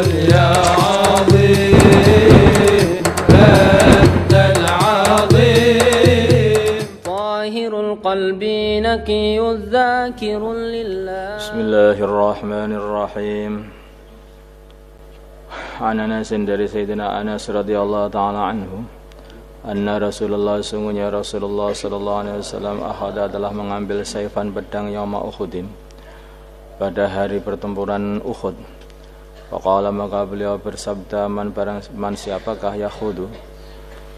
يا عظيم أنت العظيم طاهر القلب نقي ذاكر لله. بسم الله الرحمن الرحيم. An Anasin dari Sayyidina Anas radhiyallahu ta'ala anhu, anna Rasulullah, sungguhnya Rasulullah sallallahu alaihi wasallam akhadha, telah mengambil saifan pedang yauma Uhudin, pada hari pertempuran Uhud. Faqala, maka beliau bersabda, man siapakah yakhudu,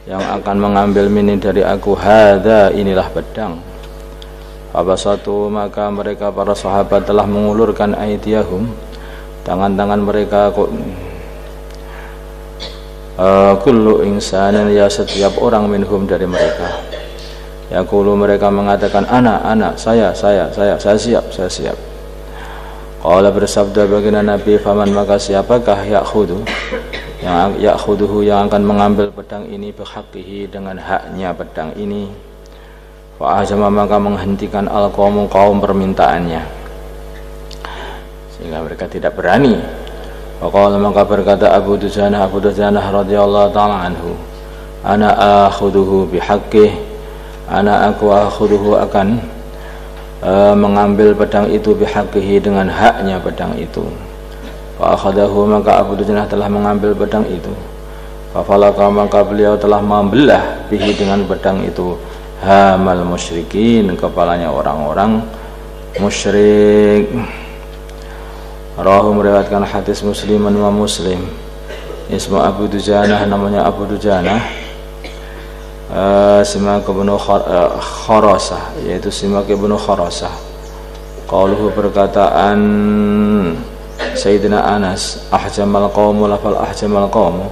yang akan mengambil mini dari aku, hadza, inilah pedang. Fabasatu, maka mereka para sahabat telah mengulurkan aydiyahum, tangan-tangan mereka, kullu insanin, ya setiap orang, minhum dari mereka. Yaqulu, mereka mengatakan, ana, saya siap. Qala, bersabda baginda Nabi, faman, maka siapakah yakhuduhu, yang akan mengambil pedang ini, bihaqqihi, dengan haknya pedang ini. Fa ahjama, maka menghentikan al-qawmu, kaum permintaannya, sehingga mereka tidak berani. Faqala, maka berkata Abu Dujanah radhiyallahu ta'ala anhu, ana akhuduhu bihaqqih, aku akhuduhu, akan mengambil pedang itu, bihaqqihi, dengan haknya pedang itu. Fa akhadahu, maka Abu Dujanah telah mengambil pedang itu. Fa falaka, maka beliau telah membelah bihi, dengan pedang itu, hamal musyrikin, kepalanya orang-orang musyrik. Rawahu, meriwayatkan hadis Musliman wa Muslim. Ismu Abu Dujanah, namanya Abu Dujanah, Simak ibn Kharasah, yaitu Simak ibn Kharasah. Qauluhu, perkataan Sayyidina Anas, ahjamal qawmu, lafal ahjamal qawmu,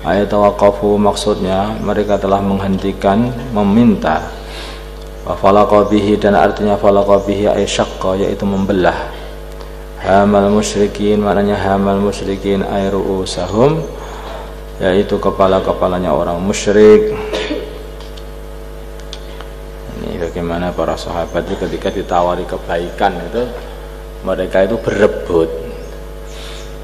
ayat tawaqafu, maksudnya mereka telah menghentikan, meminta. Wa falaqa bihi, dan artinya falaqa bihi ay syaqqa, yaitu membelah. Hamal musyrikin, maknanya hamal musyrikin ay ru'usahum, yaitu kepala-kepalanya orang musyrik. Ini bagaimana para sahabat itu ketika ditawari kebaikan itu, mereka itu berebut,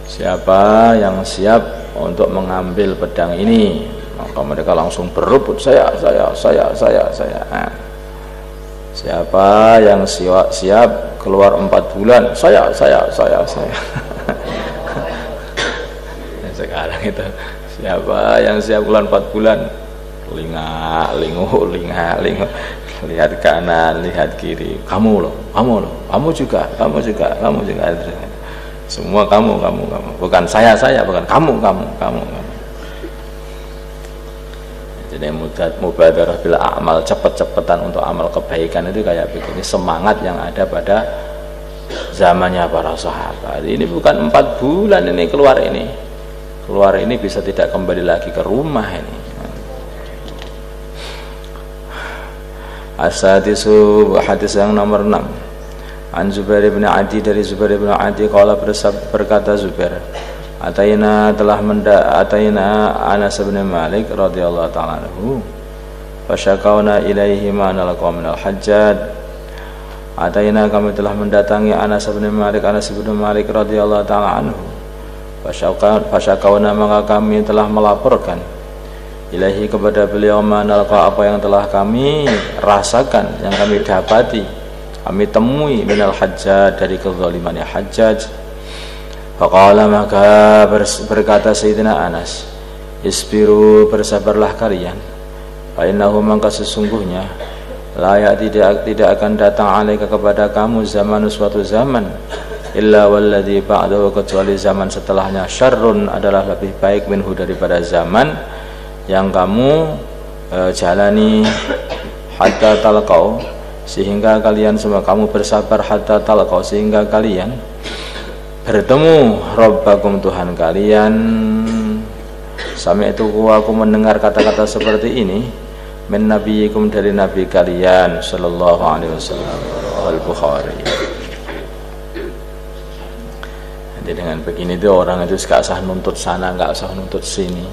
siapa yang siap untuk mengambil pedang ini, maka mereka langsung berebut, saya. Nah, siapa yang siap keluar 4 bulan, saya. Sekarang itu, siapa yang siap keluar 4 bulan, lingu, lihat kanan, lihat kiri, kamu juga, semua kamu, bukan saya, bukan kamu. Jadi mubadarah bil amal, cepet-cepetan untuk amal kebaikan itu kayak begini, semangat yang ada pada zamannya para sahabat. Ini bukan 4 bulan ini keluar ini bisa tidak kembali lagi ke rumah ini. As-sadisu, hadis yang nomor 6. An Zubair bin Adi, dari Zubair bin Adi, qala, berkata Zubair, Ataina Anas bin Malik radhiyallahu ta'ala anhu, fasyakawna ilaihi ma nalqa minal hajjad. Ataina, kami telah mendatangi Anas bin Malik radhiyallahu ta'ala anhu. Fasyakawna, maka kami telah melaporkan ilaihi, kepada beliau, ma nalqa, apa yang telah kami rasakan, yang kami dapati, kami temui, minal hajjad, dari kezalimannya Hajjaj. Faqala, maka berkata Sayyidina Anas, isbiru, bersabarlah kalian, fa innahu, maka sesungguhnya, layak tidak akan datang alaika, kepada kamu, zaman, suatu zaman, illa walladhi ba'dahu, kecuali zaman setelahnya, syarrun, adalah lebih baik, minhu, daripada zaman yang kamu jalani, hatta talqau, sehingga kalian semua, kamu bersabar, hatta talqau, sehingga kalian bertemu Rabbakum, Tuhan kalian. Sami'tu, aku mendengar kata-kata seperti ini, min nabiyikum, dari nabi kalian, sallallahu alaihi wasallam. Al-Bukhari. Jadi dengan begini itu orang itu gak usah nuntut sana, gak usah nuntut sini.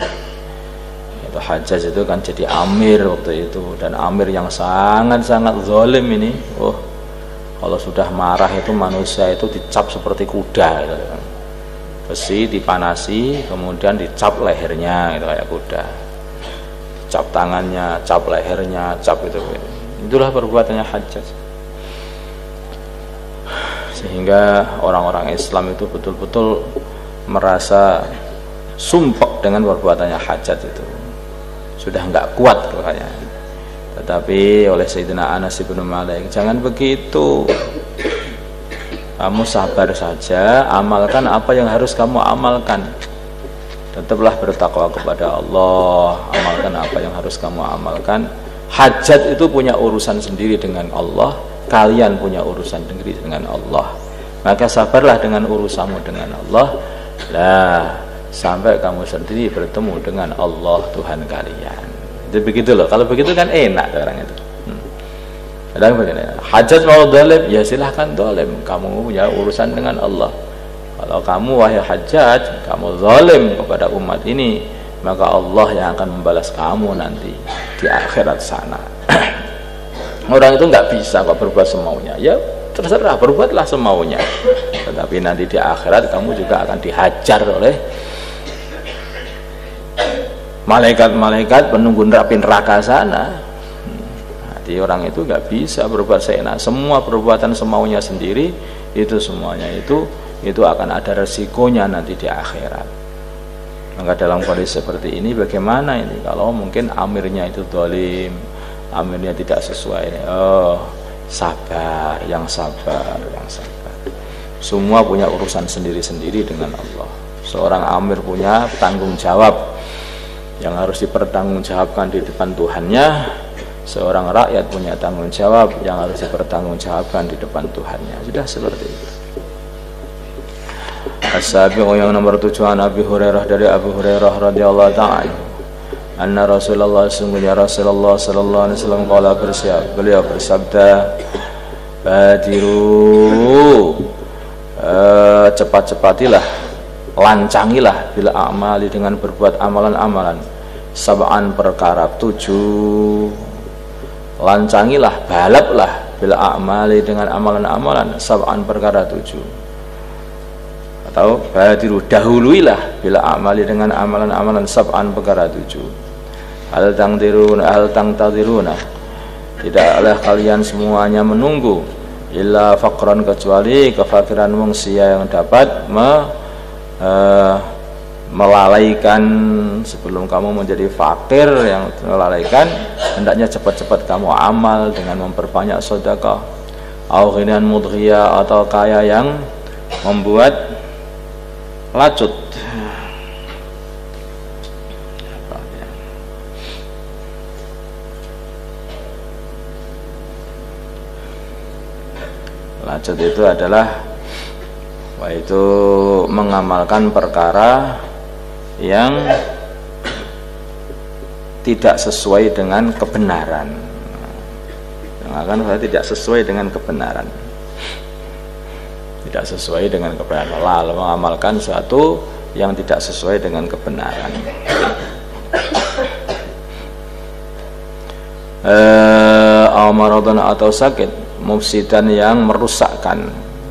Itu Hajjaj itu kan jadi amir waktu itu, dan amir yang sangat-sangat zalim ini. Kalau sudah marah itu manusia itu dicap seperti kuda gitu. besi dipanasi, kemudian dicap lehernya, itu kayak kuda, cap tangannya, cap lehernya, cap itu. Itulah perbuatannya Hajjaj. Sehingga orang-orang Islam itu betul-betul merasa sumpek dengan perbuatannya Hajjaj itu, sudah nggak kuat katanya. Tetapi oleh Sayyidina Anas bin Malik, jangan begitu, kamu sabar saja, amalkan apa yang harus kamu amalkan, tetaplah bertakwa kepada Allah, amalkan apa yang harus kamu amalkan. Hajjaj itu punya urusan sendiri dengan Allah, kalian punya urusan sendiri dengan Allah, maka sabarlah dengan urusanmu dengan Allah lah, sampai kamu sendiri bertemu dengan Allah Tuhan kalian. Jadi begitu loh, kalau begitu kan enak orang itu. Kadang begini, Hajjaj mau zalim, ya silahkan zalim, kamu punya urusan dengan Allah. Kalau kamu wahai Hajjaj, kamu zalim kepada umat ini, maka Allah yang akan membalas kamu nanti di akhirat sana. Orang itu nggak bisa kok berbuat semaunya, ya terserah, berbuatlah semaunya, tetapi nanti di akhirat kamu juga akan dihajar oleh malaikat-malaikat penunggu neraka sana. Jadi orang itu nggak bisa berbuat seenak, semua perbuatan semaunya sendiri, itu semuanya itu akan ada resikonya nanti di akhirat. Maka dalam kondisi seperti ini bagaimana ini kalau mungkin amirnya itu zalim, amirnya tidak sesuai, sabar, yang sabar. Semua punya urusan sendiri-sendiri dengan Allah. Seorang amir punya tanggung jawab yang harus dipertanggungjawabkan di depan Tuhannya. Seorang rakyat punya tanggung jawab yang harus dipertanggungjawabkan di depan Tuhannya. Sudah seperti itu. As-sabiqu yang nomor 7, an Abi Hurairah, dari Abu Hurairah radhiyallahu ta'ala anna Rasulullah, sungguhnya Rasulullah sallallahu alaihi wasallam qala, beliau bersabda, badiru, cepat-cepatilah, lancangilah bil a'mali, dengan berbuat amalan-amalan, sab'an perkara 7. Lancangilah, balaplah bil a'mali, dengan amalan-amalan, sab'an perkara 7. Atau badiru, dahuluilah bil a'mali, dengan amalan-amalan, sab'an perkara 7. Hal tangtadiruna, tidaklah kalian semuanya menunggu, illa faqran, kecuali kefakiran manusia yang dapat melalaikan. Sebelum kamu menjadi fakir yang melalaikan, hendaknya cepat-cepat kamu amal dengan memperbanyak sedekah, au ghinan mudghiyah, atau kaya yang membuat lacut. Lacut itu adalah yaitu mengamalkan perkara yang tidak sesuai dengan kebenaran. Tidak sesuai dengan kebenaran. Tidak sesuai dengan kebenaran. Lalu mengamalkan sesuatu yang tidak sesuai dengan kebenaran. Amaradun, atau sakit, mufsidan, yang merusakkan.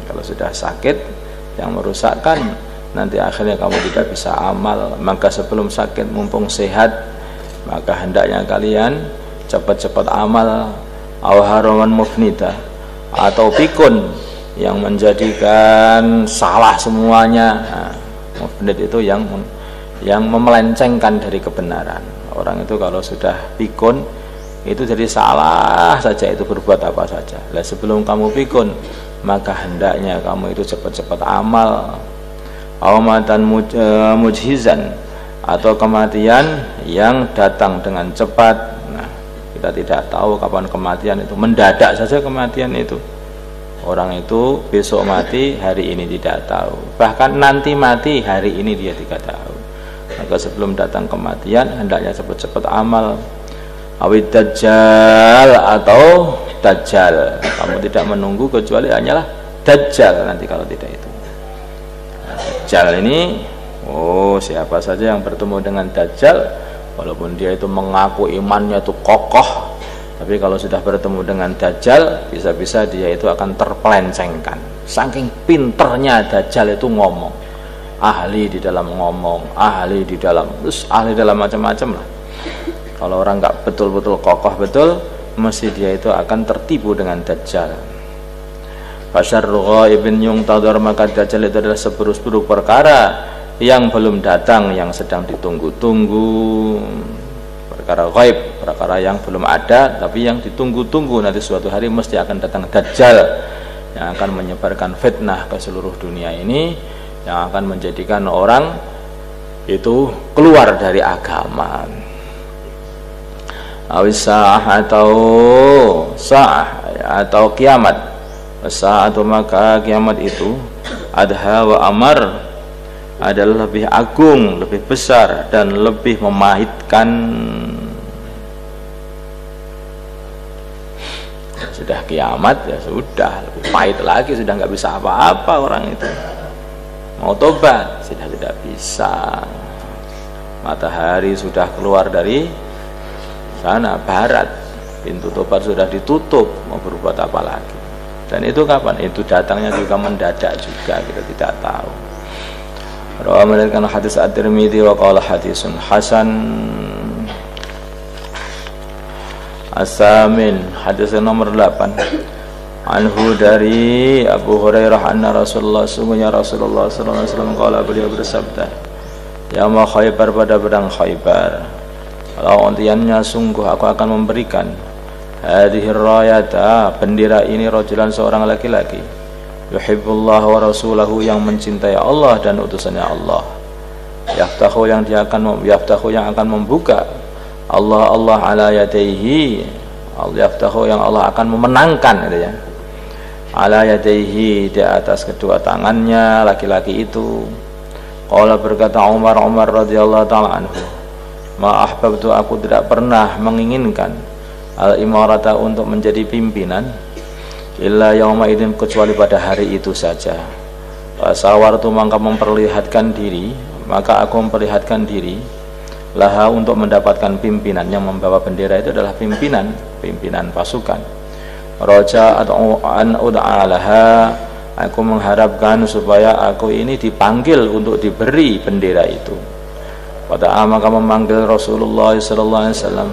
Kalau sudah sakit yang merusakkan, nanti akhirnya kamu tidak bisa amal. Maka sebelum sakit, mumpung sehat, maka hendaknya kalian cepat-cepat amal. Aw haraman mufnida, atau pikun yang menjadikan salah semuanya. Mufnid itu yang memelencengkan dari kebenaran. Orang itu kalau sudah pikun, itu jadi salah saja, itu berbuat apa saja. Lah sebelum kamu pikun, maka hendaknya kamu itu cepat-cepat amal. Awmatan mujhizan, atau kematian yang datang dengan cepat. Nah, kita tidak tahu kapan kematian itu, mendadak saja kematian itu. Orang itu besok mati, hari ini tidak tahu, bahkan nanti mati, hari ini dia tidak tahu. Maka sebelum datang kematian, hendaknya cepat-cepat amal. Awid dajjal, atau dajjal, kamu tidak menunggu kecuali hanyalah dajjal nanti kalau tidak itu. Dajjal ini, siapa saja yang bertemu dengan dajjal, walaupun dia itu mengaku imannya itu kokoh, tapi kalau sudah bertemu dengan dajjal, bisa-bisa dia itu akan terpelencengkan. Saking pinternya dajjal itu ngomong. ahli di dalam ngomong, ahli di dalam macam-macam lah. Kalau orang nggak betul-betul kokoh betul, mesti dia itu akan tertipu dengan Dajjal. Fasyarru ghaibin yuntadhar, maka Dajjal itu adalah seburuk-buruk perkara yang belum datang, yang sedang ditunggu-tunggu. Perkara ghaib, perkara yang belum ada tapi yang ditunggu-tunggu, nanti suatu hari mesti akan datang Dajjal yang akan menyebarkan fitnah ke seluruh dunia ini, yang akan menjadikan orang itu keluar dari agama. Awisah atau kiamat. Sa'atu, maka kiamat itu adha wa amar, adalah lebih agung, lebih besar dan lebih memahitkan. Sudah kiamat ya sudah, lebih pahit lagi, sudah nggak bisa apa-apa orang itu. Mau tobat sudah tidak bisa. Matahari sudah keluar dari sana barat, pintu tobat sudah ditutup, mau berbuat apa lagi? Dan itu kapan? Itu datangnya juga mendadak juga, kita tidak tahu. Rawa meriwayatkan hadis At-Tirmidzi wa qala hadisun hasan. As-samin, hadis nomor 8. Anhu, dari Abu Hurairah, anna Rasulullah, sungguhnya Rasulullah sallallahu alaihi wasallam qala, beliau bersabda, yauma Khaybar, pada pedang Khaybar, kalau untiannya sungguh aku akan memberikan hadhir rayata, bendera ini, rajulan, seorang laki-laki, yuhibbullah wa rasulahu, yang mencintai Allah dan utusannya Allah, yaftahu, yang akan membuka Allah ala yadaihi, yaftahu, yang Allah akan memenangkan gitu ya, ala yadaihi, di atas kedua tangannya laki-laki itu. Qala, berkata Umar radhiyallahu ta'ala anhu, ma ahbabtu, aku tidak pernah menginginkan al-imarata, untuk menjadi pimpinan, illa yauma idzin, kecuali pada hari itu saja. Sawartu, maka aku memperlihatkan diri laha, untuk mendapatkan pimpinan. Yang membawa bendera itu adalah pimpinan pasukan. Raja atau an ud'alaha, aku mengharapkan supaya aku ini dipanggil untuk diberi bendera itu. Pada maka memanggil Rasulullah sallallahu alaihi wasallam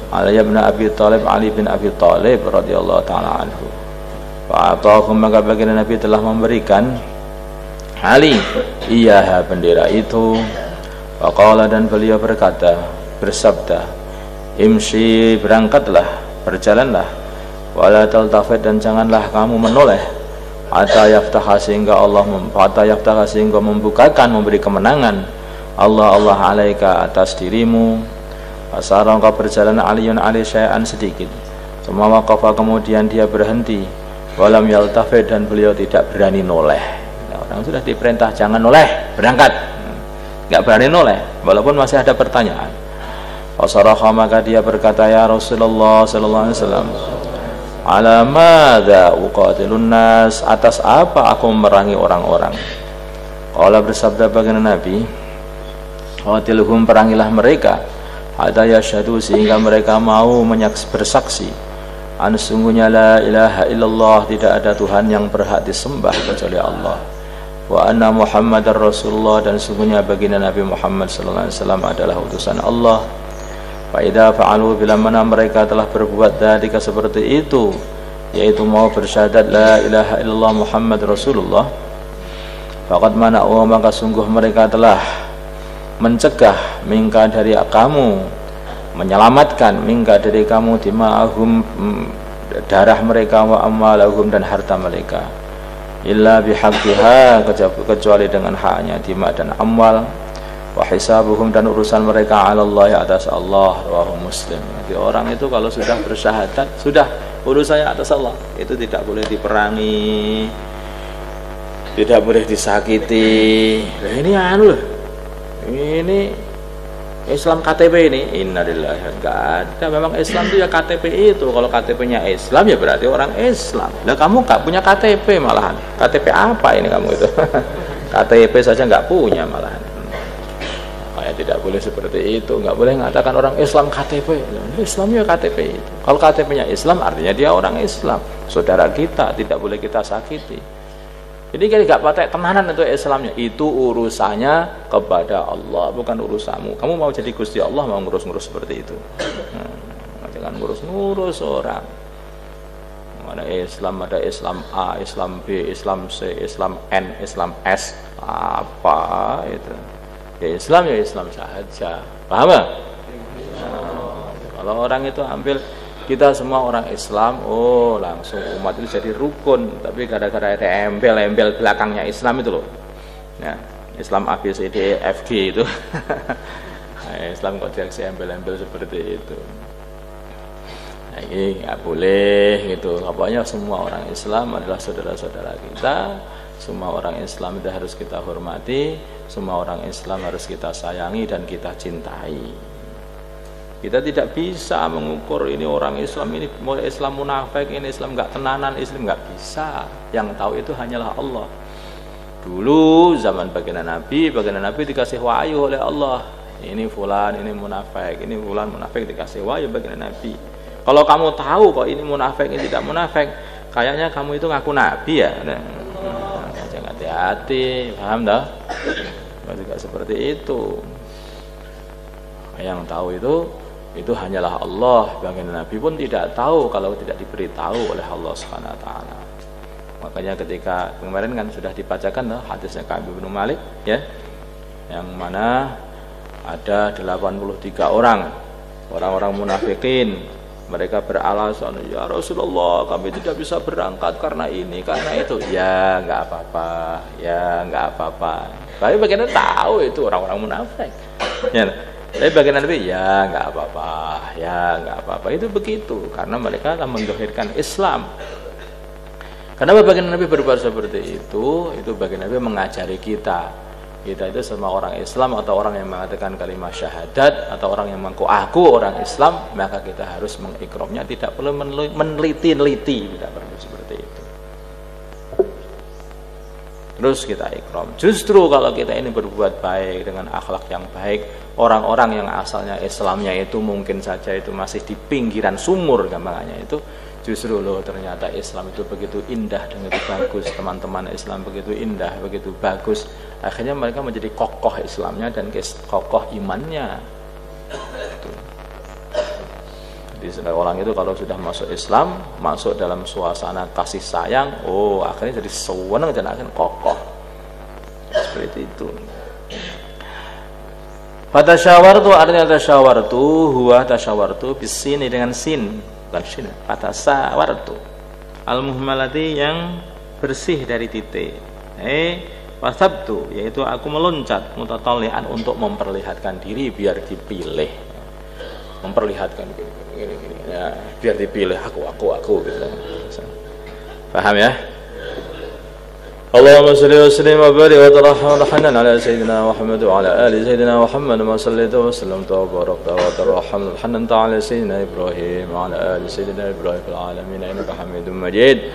Ali bin Abi Thalib radhiyallahu taala anhu. Fa'atahu, maka baginda Nabi telah memberikan Ali iyaha, bendera itu. Faqala, dan beliau bersabda, imshi, berangkatlah, berjalanlah, wala taltafid, dan janganlah kamu menoleh, hatta yaftaha, sehingga membukakan, memberi kemenangan Allah alaika, atas dirimu. Fasara, engkau berjalan aliyun ali syai'an, sedikit. Semua waqafa, kemudian dia berhenti. Walam yaltafid, dan beliau tidak berani noleh. Nah, orang sudah diperintah jangan noleh, berangkat, nggak berani noleh walaupun masih ada pertanyaan. Fasaraha, maka dia berkata, ya Rasulullah sallallahu alaihi wasallam, ala madza uqatilun nas, atas apa aku memerangi orang-orang? Qala, bersabda baginda Nabi, qatilhum, perangilah mereka, hatta yashhadu, sehingga mereka mau bersaksi, sungguhnya la ilaha illallah, tidak ada Tuhan yang berhak disembah kecuali Allah, wa anna Muhammadar Rasulullah, dan sungguhnya baginda Nabi Muhammad sallallahu alaihi wasallam adalah utusan Allah. Fa idza fa'alu, bila mana mereka telah berbuat dzalika, seperti itu, yaitu mau bersyahadat la ilaha illallah Muhammad Rasulullah, faqad mana'u, maka sungguh mereka telah mencegah mingka, dari kamu, menyelamatkan mingka, dari kamu, dima'ahum, darah mereka, wa amwalahum, dan harta mereka, illa bihaqqiha, kecuali dengan haknya dima dan amwal, wa hisabuhum, dan urusan mereka ala Allah, atas Allah. Rawahu Muslim. Jadi orang itu kalau sudah bersyahadat, sudah urusannya atas Allah, itu tidak boleh diperangi, tidak boleh disakiti. Nah, ini Islam KTP ini, innalillahi, enggak ada. Memang Islam itu ya KTP itu. Kalau KTP-nya Islam ya berarti orang Islam. Lah kamu enggak punya KTP malahan. KTP apa ini kamu itu? KTP saja enggak punya malahan. Kayak tidak boleh seperti itu. Enggak boleh mengatakan orang Islam KTP. Islam ya KTP itu. Kalau KTP-nya Islam artinya dia orang Islam, saudara kita, tidak boleh kita sakiti. Jadi kalau gak patek tenanan itu Islamnya, itu urusannya kepada Allah, bukan urusanmu. Kamu mau jadi Gusti Allah, mau ngurus-ngurus seperti itu. Jangan ngurus-ngurus orang. Ada Islam A, Islam B, Islam C, Islam N, Islam S, apa itu? Ya Islam saja. Paham gak? Kalau orang itu ambil kita semua orang Islam, oh langsung umat itu jadi rukun. Tapi gara-gara ada embel-embel belakangnya Islam itu loh. Nah, Islam A, B, C, D, E, F, G itu. Islam kok dikasih embel-embel seperti itu. Nah, ini nggak boleh gitu. Pokoknya semua orang Islam adalah saudara-saudara kita. Semua orang Islam itu harus kita hormati. Semua orang Islam harus kita sayangi dan kita cintai. Kita tidak bisa mengukur ini orang Islam, ini Islam munafik, ini Islam nggak tenanan, Islam nggak bisa. Yang tahu itu hanyalah Allah. Dulu zaman baginda Nabi dikasih wahyu oleh Allah. Ini fulan, ini munafik, ini fulan munafik, dikasih wahyu baginda Nabi. Kalau kamu tahu kok ini munafik, ini tidak munafik, kayaknya kamu itu ngaku Nabi ya. Jangan hati-hati, paham dah? Juga seperti itu. Yang tahu itu hanyalah Allah. Baginda Nabi pun tidak tahu kalau tidak diberitahu oleh Allah Subhanahu wa taala. Makanya ketika kemarin kan sudah dibacakan hadisnya Ka'ab bin Malik ya. Yang mana ada 83 orang munafikin. Mereka beralasan, ya Rasulullah, kami tidak bisa berangkat karena ini, karena itu. Ya nggak apa-apa. Tapi baginda tahu itu orang-orang munafik. Ya. Tapi bagian Nabi, ya nggak apa-apa, itu begitu, karena mereka akan mendohirkan Islam. Kenapa bagian Nabi berbuat seperti itu bagian Nabi mengajari kita itu semua orang Islam atau orang yang mengatakan kalimat syahadat atau orang yang mengaku orang Islam, maka kita harus mengikramnya, tidak perlu meneliti, tidak perlu seperti itu. Terus kita ikram. Justru kalau kita ini berbuat baik dengan akhlak yang baik, orang-orang yang asalnya Islamnya itu mungkin saja itu masih di pinggiran sumur gampangannya itu, justru loh ternyata Islam itu begitu indah dan begitu bagus, teman-teman Islam begitu indah, begitu bagus, akhirnya mereka menjadi kokoh Islamnya dan kokoh imannya. Jadi orang itu kalau sudah masuk Islam, masuk dalam suasana kasih sayang, akhirnya jadi sewenang dan akhirnya kokoh. Seperti itu. Fatasyawartu artinya tasyawartu bisini dengan sin, bukan sin. Fatasyawartu al-muhmalati yang bersih dari titik. Wasabtu yaitu aku meloncat mutatalian untuk memperlihatkan diri biar dipilih. Memperlihatkan gini ya, biar dipilih aku gitu. Paham ya? Allahumma shalli wa sallim wa barik wa tarhamna ala sayyidina Muhammad wa ala ali sayyidina Muhammad wa sallallahu wa sallamta wa barakta wa tarhamna ala sayyidina Ibrahim wa ala ali sayyidina Ibrahim fil alamin innaka Hamidum Majid.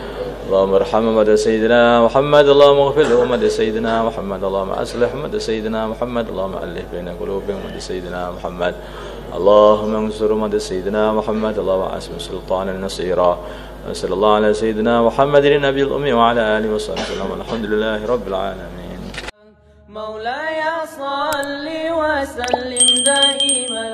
Allahumma arham ummata sayyidina Muhammad, Allahumma ighfir li ummati sayyidina Muhammad, Allahumma aslih ummata sayyidina Muhammad, Allahumma alif baina qulubi ummati sayyidina Muhammad. اللهم انصر أمة سيدنا محمد اللهم أسم سلطانا نصيرا وصلى الله على سيدنا محمد النبي الأمي وعلى آله وصحبه وسلم والحمد لله رب العالمين. مولاي صل وسلم دائما